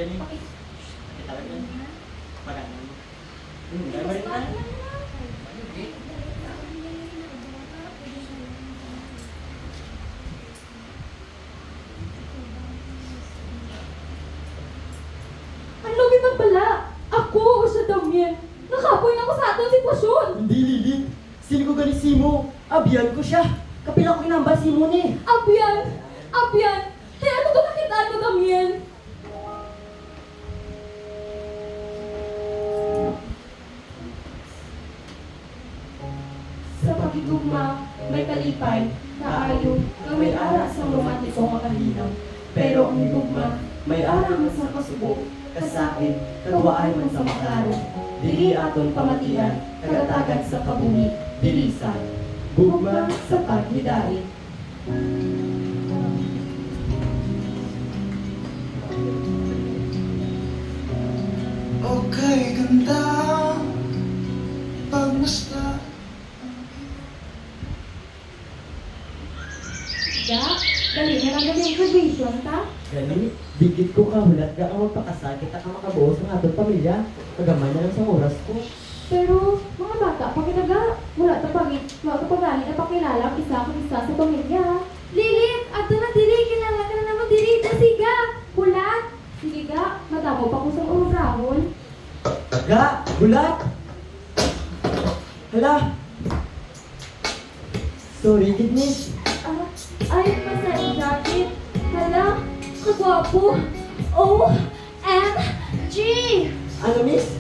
Yan yung kita lang yan. Parang ano. Dahil na. Ang lugi man pala! Ako o siya Damien! Nakapoy na ko sa atong sitwasyon! Hindi, Lilit. Sino ko gani Simo? Abiyan ko siya. Kapila ko kinambal Simo ni. Abyan! Abyan! Kaya ano to nakitaan mo, Damien? Sa pagigugma, may kalipay, kaayo, nga may ara sa romantiko makahinaw. Pero ang gugma, may ara man sa kasubo, kasakit, kagwaay man sa maklaro. Dili aton pamatian, kagatagad sa kabuhi, dilisan. Gugma sa paghidari. Okay, ganda pagmasdan. Da, dali na lang gani ang graduation, ta? Gani, bigit ko ka hulat ka ang magpakasal kita ka makabuo sa atong pamilya. Kagamay na lang sa oras ko. Pero, mga bata, pakinaga, wala ta pagani na pakilala ang isa kang isa sa pamilya. Lilit, ato na diri, kilala ka na naman diri, dasiga, hulat. Sige ga, matamo pa ko sa urong rahon. Ga, hulat! Hala! Sorry, kidnis. Ay, masaya jacket. Hala, kagwapo. OMG! Ano, miss?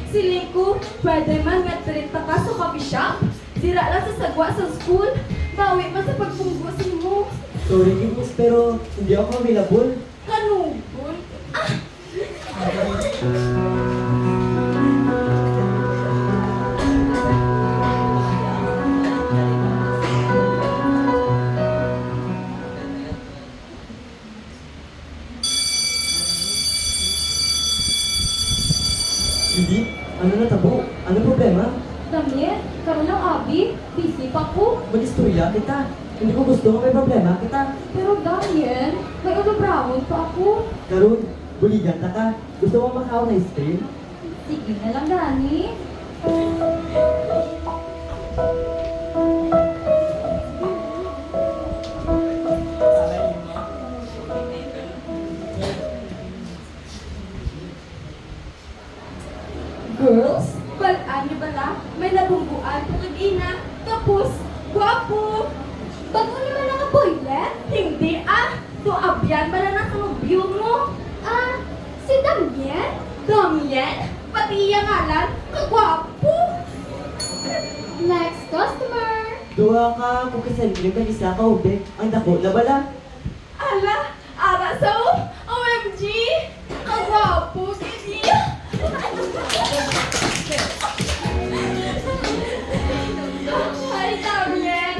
Siling ko, pwede man nga 30 ka sa coffee shop. Dira lang sa sagwa sa school. Bawi man sa pagpunggusin mo. Sorry, kidnis, pero hindi ako available. Kanugon? Hindi? Ano na tabo? Ano problema? Damien, karon lang abi, busy pa ko. Mag-istorya kita. Hindi ko gusto kung may problema kita. Pero Damien, may brown pa ako. Karun, buligan ta ka. Gusto mo makaw na ice cream? Sige na lang, Dani. Girls, balaan niyo bala? May nabungguan po kagina. Tapos, gwapo. Bago naman ang boylet? Hindi Tuabyan ba na nasa view mo? Si Damien? Damien? Pati yung ngalan? Kagwapo. Next customer. Duha ka, kung kasali ka isa ka ube. Ang dako na bala. Ala, arasaw? OMG! Kagwapo, kini. Hi, Damien.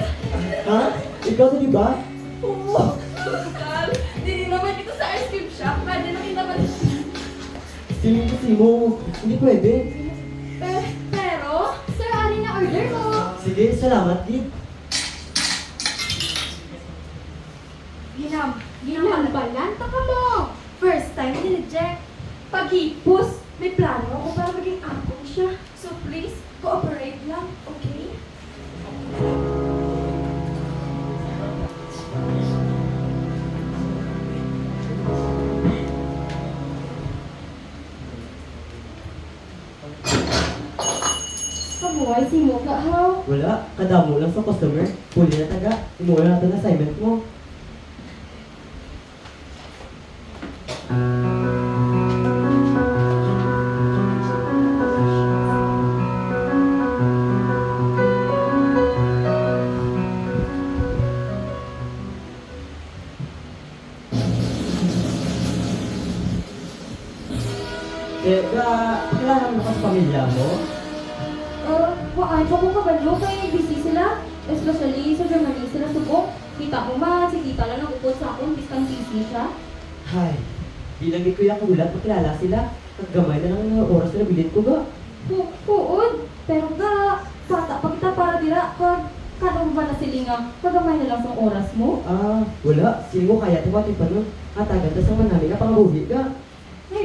Ha? Ikaw na di ba? Oo. Total, hindi naman ito sa ice cream shop. Pwede na kita man. Siling kasi mo. Hindi pwede. Pero, sir, ano na order mo? Sige, salamat, Kid. Ginambalan ta ka mo. First time dineject. Paghipos, may plano ako para maging angkong siya. So please, cooperate lang, okay? Kamuhay si mo ka, how? Wala, kadamo lang sa customer. Huli na taga. Imuha na natin ang assignment mo. Teka, pakilala mo ka sa pamilya mo? Waay pa ko kabalo kay busy sila. Especially sa Germany sila subok. Kita mo ba, si tita lang nagupod sa akong biskan busy siya. Hay, di lagi ko yung kulat pakilala sila. Naggamay na lang ng oras na nabilit ko ga. Puod, pero ga, bata pa kita para dira, kanong ba na silinga, kagamay na lang sa oras mo. Wala. Sino ko kaya tiwati pa nun? Hatagan ta sa manami na pangabuhi ka.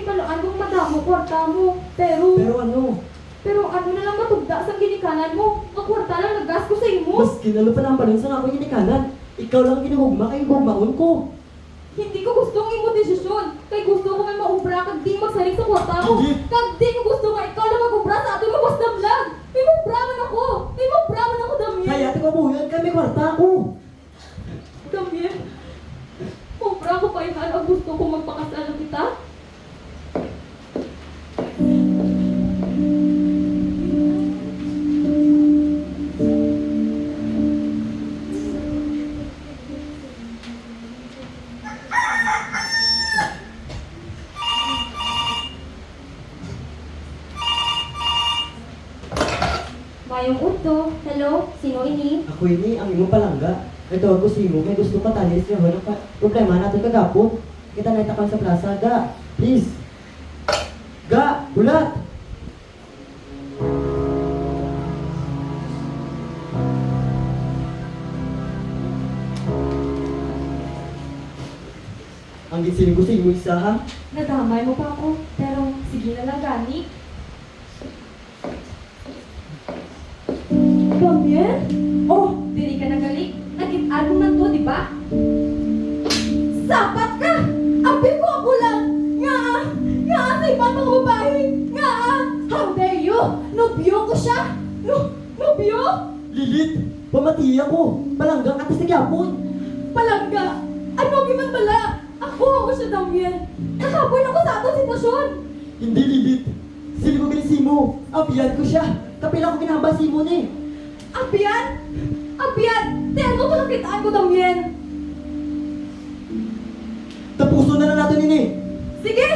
ipalaan kung madamo kwarta mo. Pero Pero ano? na lang matugda sa ginikanan mo. Ang kwarta lang nagas ko sa imo. Mas kinalo pa ng balon sa ako ginikanan. Ikaw lang ginuhugma kay gugmaon ko. Hindi ko gustong imo desisyon. Kay gusto ko may maubra kag di magsalig sa kwarta ko. Hindi. Kag di ko gusto nga ikaw lang mag-ubra sa ating mga damlag. May maubra man ako. May maubra man ako, Damien. Kaya ate ko buyan kay may kwarta ko. Damien. Maubra ko pa ihan ang gusto ko magpakasal na kita. Mayong udto. Hello, sino ini? Ako ini ang imo palangga. Ito ako si imo may gusto ka talis nga wala pa. Problema natin kagapon. Kita na itakan sa plaza ga. Please. Ga, bulat. Ang gisiling ko sa imo isa ha. Nadamay mo pa ako. Pero sige na lang gani. Damien? Oh, diri ka nagali. Naging-ano na to, di ba? Sapat ka! Apil ko ako lang! Nga sa ibang mga babae! How dare you! Nobyo ko siya! Nobyo? Lilit, pamati ako. Palanggang atis na gyapon. Palangga! Ano giman bala? Ako siya, Damien! Nakapoy ako sa atong sitwasyon! Hindi lilit. Sili ko ginisimo. Abiyan ko siya. Kapila ko kinahambasimo ni. Apian! Apian! Terno ko nakitaan ko, Damien! Tapuso na natin ini. Sige!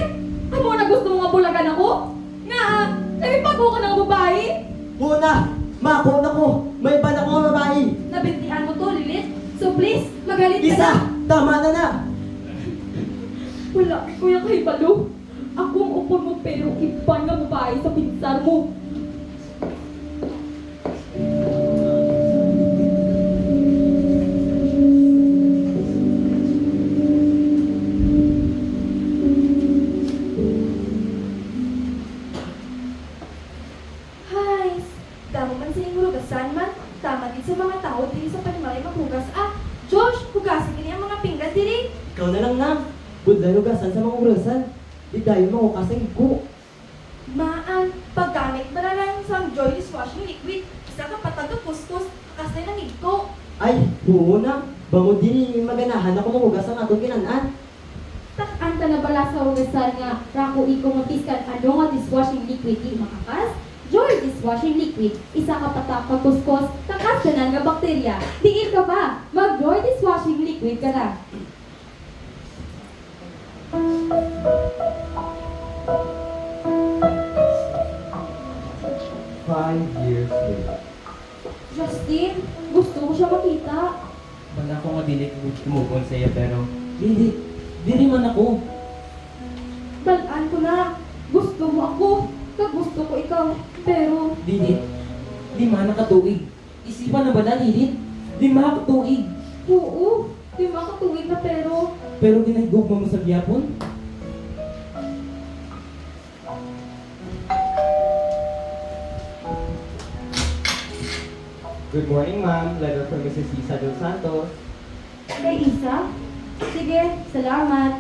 Amo na gusto mo nga bulagan ako? Nga, naipago ka ng babae? Una, mako na ko. May iba na ko nga babae. Nabintian mo to, Lilith. So please, magalit ka na. Isa, tama na na. Wala, kuya kay Balo. Ako ang upon mo pero iba nga babae sa pinsan mo. Hay, damo man sa inyong hugasan man. Tama din sa mga tao diri sa panimalay maghugas. Josh, hugasin kini ang mga pinggan diri. Ikaw na lang na. Budlay hugasan sa mga urasan. Di tayo mo kasing ko. Maan, paggamit ba na lang sa Joy dishwashing liquid? Isa ka patag kuskus, kakas na nangig ko. Ay, oo na. Bango din maganahan ako mahugasan atong kinanan. Tak-an ka na bala sa hugasan nga, rako iko matiskan ano nga dishwashing liquid di makakas? Joy dishwashing liquid, isa ka patak pagkuskus, takas ka na nga bakterya. Diin ka ba? Mag-Joy dishwashing liquid ka na. 5 years later. Justin, gusto ko siya makita. Wala ko nga dili kumukon sa iyo pero dili man ako. Balaan ko na. Gusto mo ako. Kagusto ko ikaw. Pero, Dili. Lima na katuig. Isipan na ba na dili? Lima katuig. oo, di makatuwid na pero, Pero ginahigugma mo sa gyapon? Good morning, ma'am. Letter from Mrs. Isa Dos Santos. kay Isa? Sige, salamat.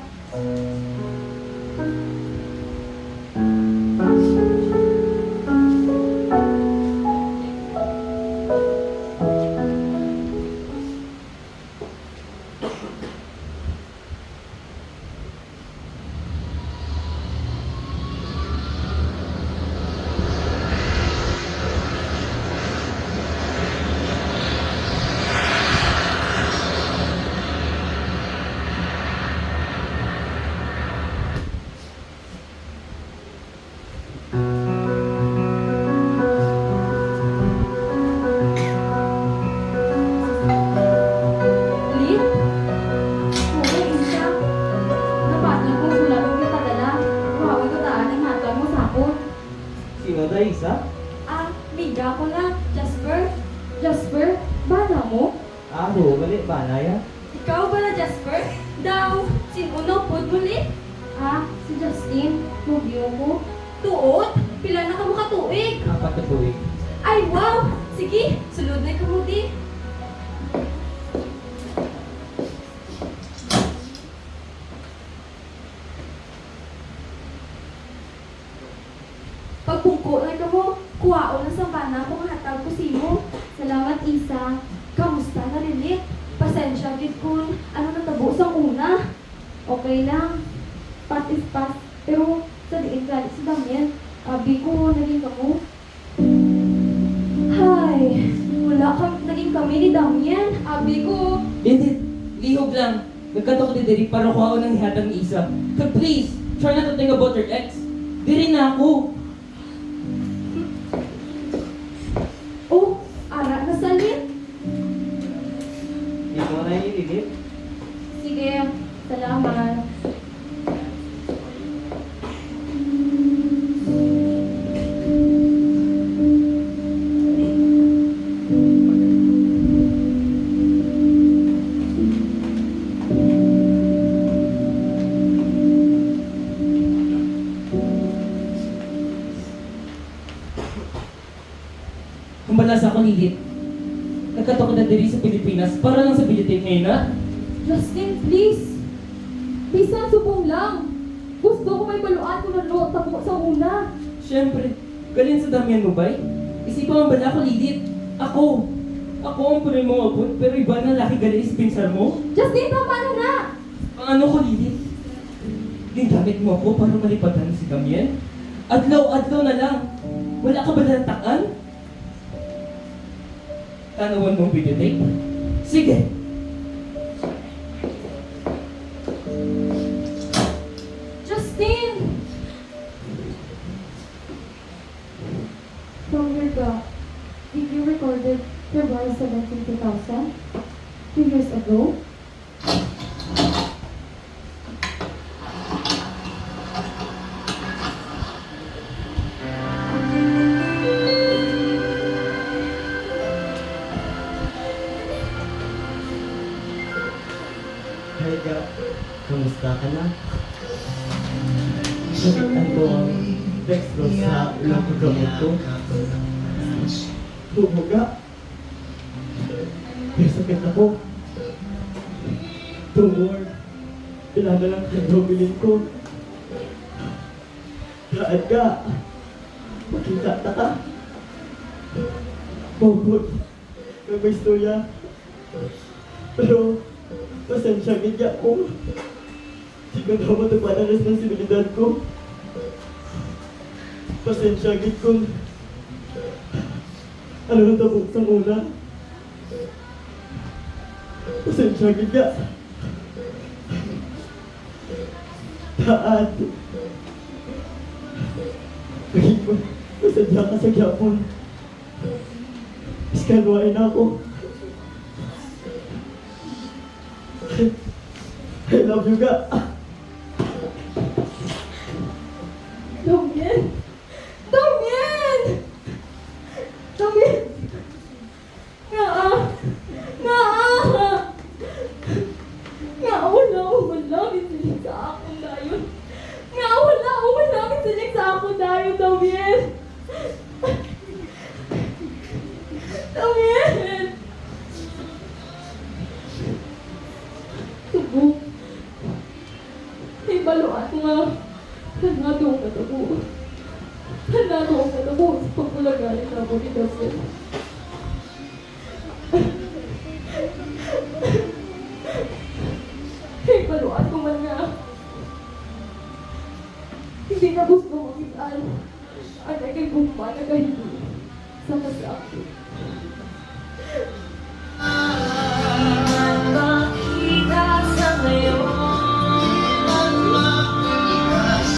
Lit? Oo, Isa. Napatol kong sulat ang ipadala. Huwag ko taan ang hatol mo sa akin. Sino ta, Isa? Miga ko na. Jasper? Jasper? Bana mo? Ako, mali ba na yan? Ikaw ba na, Jasper? Daw, sinunaw po muli? Si Justin, nobyo ko. Tuot, pila na ka mo katuig. 4 na tuig. Ay, wow! Sige, sulod na ka mo di. Pagpungko na ka mo, kuwao na sa bana kung hatag ko simo. Salamat, Isa. Kamusta na rilit? Pasensya, gid kun ano natabo sa una. Okay lang. Pass is pass. Pero sa diin galit si Damian, abi ko naging kamo. Hay, naging kami ni Damian. Abi ko. Hindi, lihog lang. Nagkato ko diri para ko ako ng ihatag ni Isa. Kag please, try not to think about your ex. Diri na ako. Oh, ara na salit. Hindi mo na iligit. Sige, salamat. Kumbalas ako lilit. Nagkato ko na diri sa Pilipinas para lang sa videotape ngayon na. Justin, please. Bisan subong lang. Gusto ko may baluan kung ano tabo sa una. Siyempre, galing sa Damian mo ba? Isipan mo ba na ako lilit? Ako ang punay mong abot, pero iba na laki galing sa pinsar mo. Justin, tama na! Ang ano ko lilit? Gingamit mo ako para malipatan si Damian? Adlaw-adlaw na lang. Wala ka ba nalantakan? Tanawan mong videotape? Sige! Justin! From your God, did you recorded February 17, 2000? 2 years ago? Hi, Ga. Kamusta ka na? Nakita ko ang text ko sa ilang paggamot ko. Bumuga. May sakit ako. Tumor. Kailangan lang pinagbilin ko. Kaan ka. Makita ta ka. Bogod. Kag may istorya. Pero, pasensya gaya ko. Di ko na matupad ang responsibilidad ko. Pasensya gid kung ano nang tabok sa una. Pasensya gid ka. Taad. Naging ko, pasensya ka sa gyapon. Iskalwain ako. I love you, Ga. Damian! Damian! Damian! Nga! Nga! Nga, wala umalangit siya sa ako dayon. Nga, wala umalangit siya sa ako dayon, Damian! Damian! Tubog. May baluan nga. Hanado ang katabo. Hanado ang katabo sa pagpulagaling na ako ni Damian. May baluan ko man nga. Hindi na gusto makitaan. Ang naging gumpa na kahindi sa masakit.